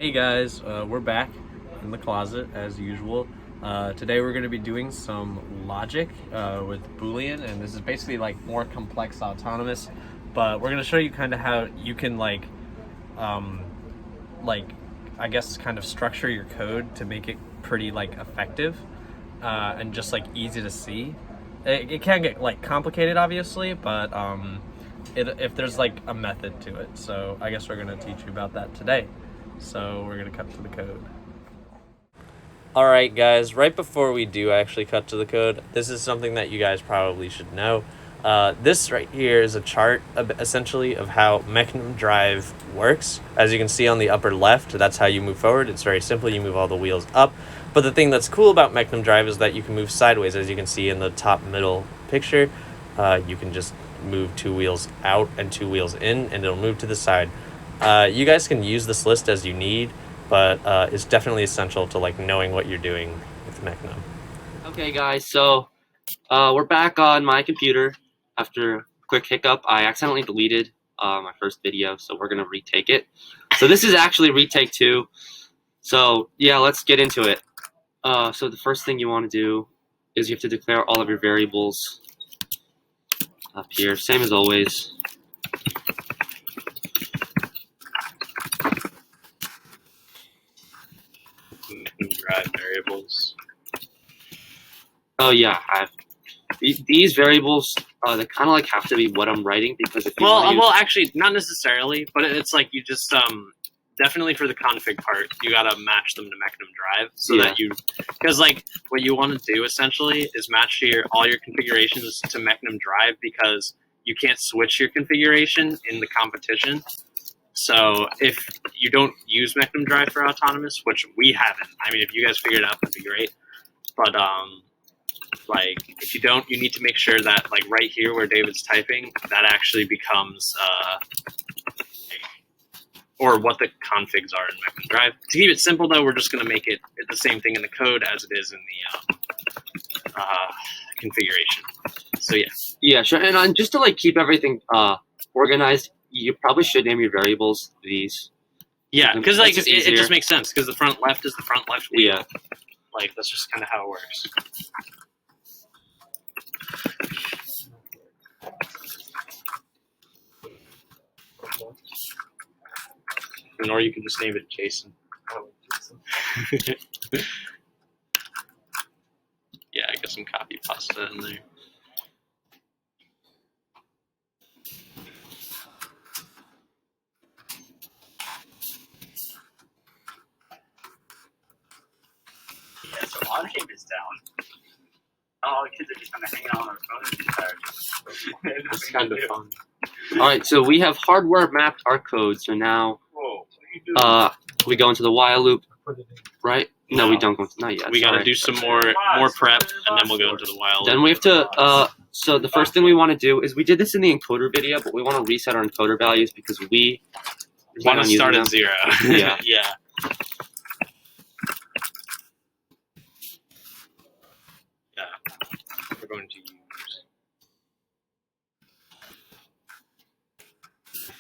Hey guys, we're back in the closet as usual. Today we're going to be doing some logic with Boolean, and this is basically like more complex autonomous, but we're going to show you kind of how you can um, like I guess kind of structure your code to make it pretty like effective and just like easy to see. It can get like complicated, obviously, but if there's like a method to it, so I guess we're going to teach you about that today. So we're going to cut to the code. All right, guys, right before we do actually cut to the code, this is something that you guys probably should know. This right here is a chart essentially of how mechanism drive works. As you can see on the upper left, that's how you move forward. It's very simple. You move all the wheels up. But the thing that's cool about mechanism drive is that you can move sideways. As you can see in the top middle picture, you can just move two wheels out and two wheels in, and it'll move to the side. You guys can use this list as you need, but it's definitely essential to like knowing what you're doing with Mechnum. Okay, guys, so we're back on my computer. After a quick hiccup, I accidentally deleted my first video, so we're gonna retake it. So this is actually retake 2. So yeah, let's get into it. So the first thing you want to do is you have to declare all of your variables up here, same as always. Drive variables. Oh yeah, these variables they kind of like have to be what I'm writing, because if you well, actually, not necessarily, but it's like you just definitely for the config part, you gotta match them to Mechnum Drive so that you, because like what you want to do essentially is match all your configurations to Mechnum Drive, because you can't switch your configuration in the competition. So if you don't use Mechnum Drive for autonomous, which we haven't, I mean, if you guys figure it out, that'd be great. But like if you don't, you need to make sure that like right here where David's typing, that actually becomes or what the configs are in Mechnum Drive. To keep it simple though, we're just going to make it the same thing in the code as it is in the configuration. So yeah, sure. And just to like keep everything organized, you probably should name your variables these. Yeah, because like it just makes sense, because the front left is the front left wheel. Yeah. Like that's just kind of how it works. And or you can just name it Jason. Yeah, I got some copy pasta in there. Yeah, so our name is down. Oh, kids are just kind of hanging out on their phones. That's kind of fun. All right, so we have hardware mapped our code. So now, we go into the while loop, right? No, we don't go into, not yet. We got to do some more prep, and then we'll go into the while loop. Then we have to. So the first thing we want to do is, we did this in the encoder video, but we want to reset our encoder values because we want to start at 0. Yeah. Yeah. We're going to use.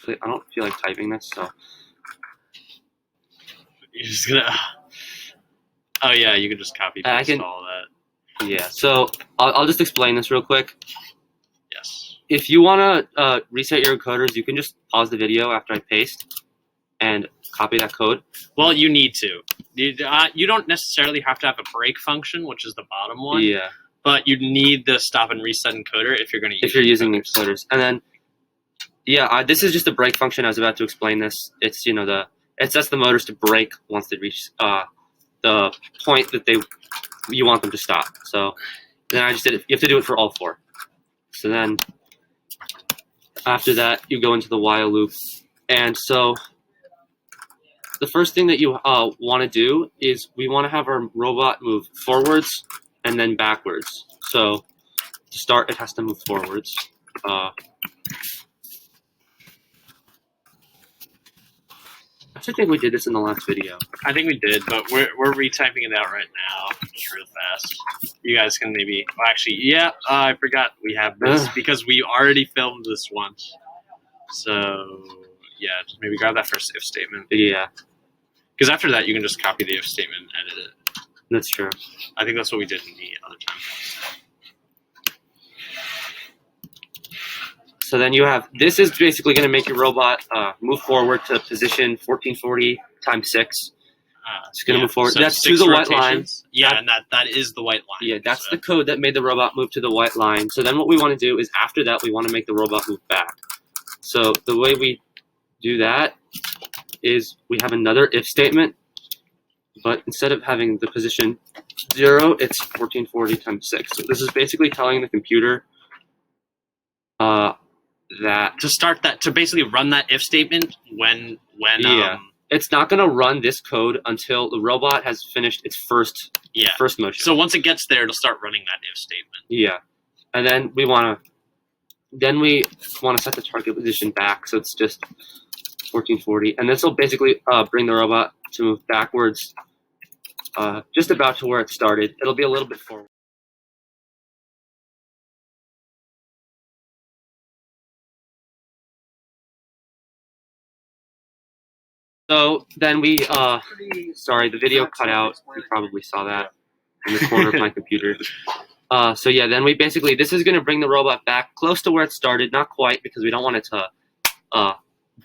I don't feel like typing this, so. You're just gonna. Oh yeah, you can just copy paste all that. Yeah. So I'll just explain this real quick. Yes. If you want to reset your encoders, you can just pause the video after I paste and copy that code. Well, you need to. You don't necessarily have to have a break function, which is the bottom one. Yeah. But you need the stop and reset encoder if you're going to use. If you're using encoders, and then this is just a break function. I was about to explain this. It's it sets the motors to break once they reach the point that you want them to stop. So then I just did it. You have to do it for all 4. So then after that, you go into the while loop, and so the first thing that you want to do is we want to have our robot move forwards and then backwards. So to start, it has to move forwards. I actually think we did this in the last video. I think we did, but we're retyping it out right now, just real fast. You guys can maybe. Well, actually, yeah, I forgot we have this because we already filmed this once. So yeah, just maybe grab that first if statement. Yeah. Because after that, you can just copy the if statement and edit it. That's true. I think that's what we did in the other time. So then you have, this is basically going to make your robot move forward to position 1440 times 6. It's going to move forward. So That's to 6 the white line. rotations. Yeah, and that is the white line. Yeah, that's So- the code that made the robot move to the white line. So then what we want to do is after that, we want to make the robot move back. So the way we do that is we have another if statement, but instead of having the position 0, it's 1440 times 6. So this is basically telling the computer that to basically run that if statement when Yeah. it's not going to run this code until the robot has finished its first motion. So once it gets there, it'll start running that if statement. Yeah, and then we want to set the target position back, so it's just 1440, and this will basically bring the robot to move backwards, just about to where it started. It'll be a little bit forward. So then we, sorry, the video cut out. You probably saw that in the corner of my computer. So yeah, then we basically, this is going to bring the robot back close to where it started. Not quite, because we don't want it to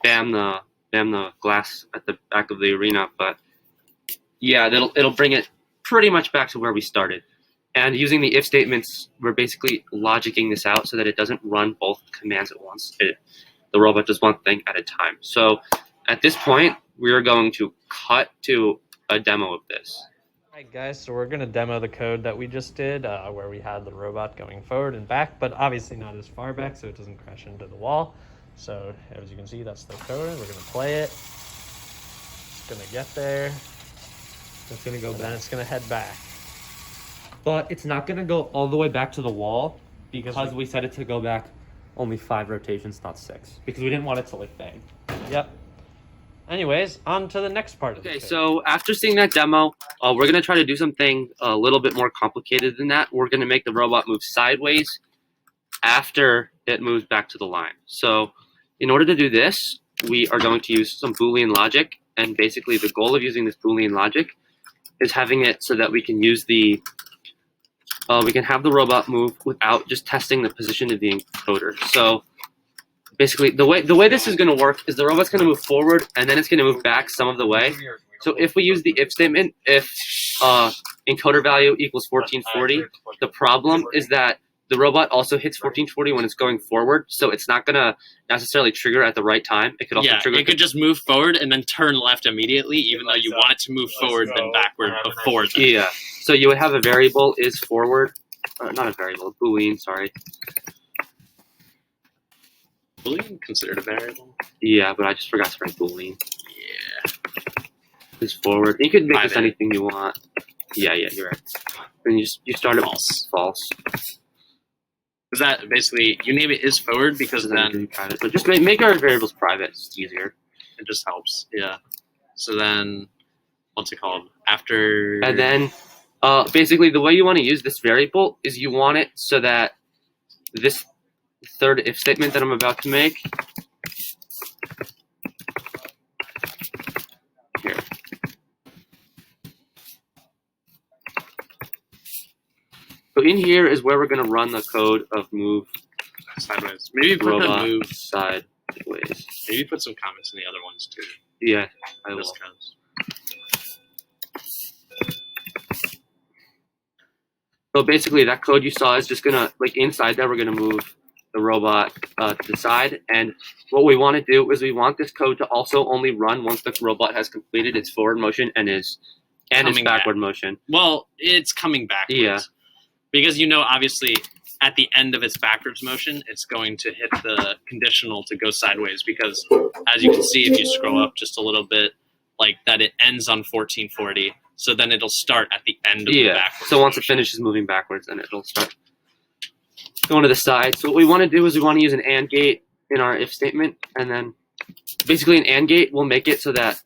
bam the glass at the back of the arena. But yeah, it'll bring it pretty much back to where we started. And using the if statements, we're basically logicking this out so that it doesn't run both commands at once. The robot does one thing at a time. So at this point, we are going to cut to a demo of this. Alright guys, so we're going to demo the code that we just did where we had the robot going forward and back, but obviously not as far back so it doesn't crash into the wall. So as you can see, that's the code. We're going to play it. It's going to get there. It's going to go back. It's going to head back. But it's not going to go all the way back to the wall because we set it to go back only 5 rotations, not 6. Because we didn't want it to like bang. Yep. Anyways, on to the next part of the Okay, code. so after seeing that demo, we're going to try to do something a little bit more complicated than that. We're going to make the robot move sideways after it moves back to the line. So in order to do this, we are going to use some Boolean logic. And basically the goal of using this Boolean logic is having it so that we can use we can have the robot move without just testing the position of the encoder. So basically, the way this is going to work is the robot's going to move forward and then it's going to move back some of the way. So if we use the if statement, if encoder value equals 1440, the problem is that the robot also hits 1440 when it's going forward, so it's not going to necessarily trigger at the right time. It could also trigger. It could just move forward and then turn left immediately, even though you want it to move forward then backward before. Yeah. So you would have a variable is forward, not a variable, a Boolean. Sorry. Boolean considered a variable? Yeah, but I just forgot to write Boolean. Yeah. Is forward. You could make this Private. anything you want. Yeah, you're right. And you start it false. Is that basically you name it is forward because then private. But just make our variables private. It's easier. it just helps. Yeah. So then what's it called? After And then basically the way you want to use this variable is you want it so that this third if statement that I'm about to make here. So in here is where we're going to run the code of move sideways. Maybe put the robot move. sideways. Maybe put some comments in the other ones too. Yeah, I will. Just 'cause. So basically that code you saw is just gonna, like inside that we're gonna move the robot to the side. And what we want to do is we want this code to also only run once the robot has completed its forward motion and its Coming backward back. motion. Well, it's coming backwards. Yeah. Because you know, obviously, at the end of its backwards motion, it's going to hit the conditional to go sideways. Because as you can see, if you scroll up just a little bit, like that, it ends on 1440. So then it'll start at the end of the backwards. So once it motion. finishes moving backwards, then it'll start going to the side. So what we want to do is we want to use an AND gate in our if statement, and then basically an AND gate will make it so that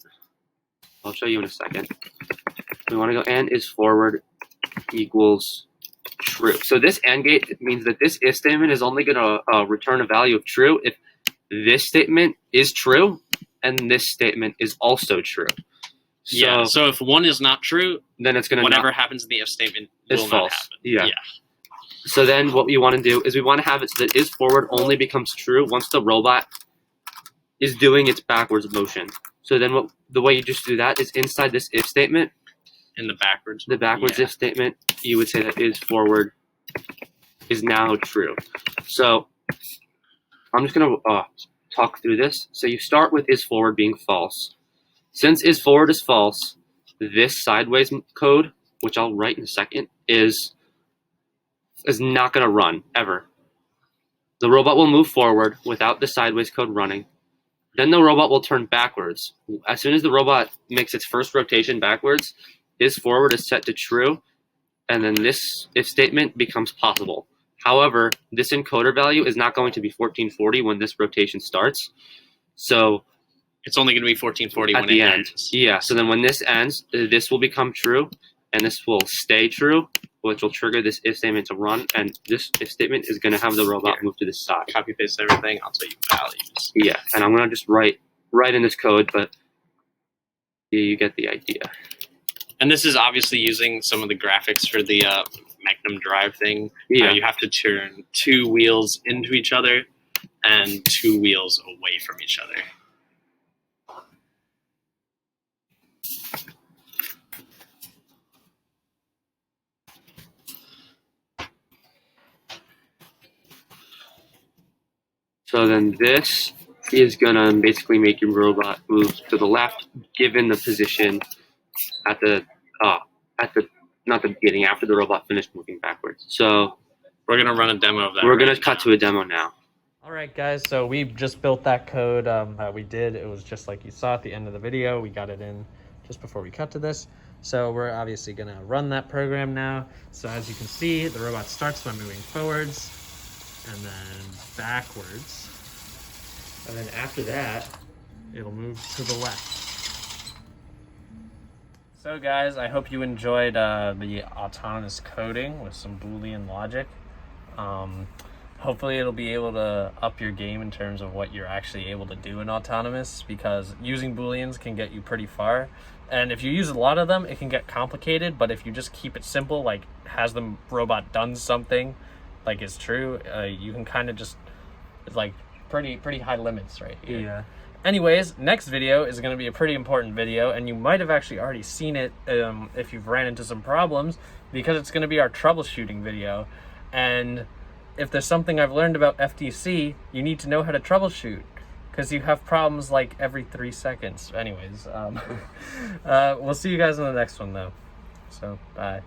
I'll show you in a second. We want to go AND is forward equals true. So this AND gate means that this if statement is only going to return a value of true if this statement is true and this statement is also true. Yeah. So if one is not true, then it's gonna whatever happens in the if statement is will false. not happen. Yeah. So then what we want to do is we want to have it so that is forward only becomes true once the robot is doing its backwards motion. So then the way you just do that is inside this if statement, In the backwards. if statement, you would say that is forward is now true. So I'm just going to talk through this. So you start with is forward being false. Since is forward is false, this sideways code, which I'll write in a second, is not going to run ever. The robot will move forward without the sideways code running. Then the robot will turn backwards. As soon as the robot makes its first rotation backwards, is forward is set to true, and then this if statement becomes possible. However, this encoder value is not going to be 1440 when this rotation starts. So it's only going to be 1440 at when the it end. ends. Yeah, so then when this ends, this will become true, and this will stay true, which will trigger this if statement to run, and this if statement is going to have the robot move to the side. Copy paste everything. I'll tell you values. Yeah, and I'm going to just write in this code, but yeah, you get the idea. And this is obviously using some of the graphics for the Magnum Drive thing. Yeah. You have to turn 2 wheels into each other and 2 wheels away from each other. So then this is gonna basically make your robot move to the left, given the position at the not the beginning, after the robot finished moving backwards. So we're gonna run a demo of that. We're gonna cut to a demo now. All right, guys. So we just built that code that we did. It was just like you saw at the end of the video. We got it in just before we cut to this. So we're obviously gonna run that program now. So as you can see, the robot starts by moving forwards and then backwards. And then after that, it'll move to the left. So guys, I hope you enjoyed the autonomous coding with some Boolean logic. Hopefully it'll be able to up your game in terms of what you're actually able to do in autonomous, because using Booleans can get you pretty far. And if you use a lot of them, it can get complicated, but if you just keep it simple, like has the robot done something like is true, you can kind of just, it's like pretty high limits right here. Yeah. Anyways, next video is going to be a pretty important video, and you might have actually already seen it if you've ran into some problems, because it's going to be our troubleshooting video. And if there's something I've learned about FTC, you need to know how to troubleshoot, because you have problems like every 3 seconds. Anyways, we'll see you guys in the next one though. So, bye.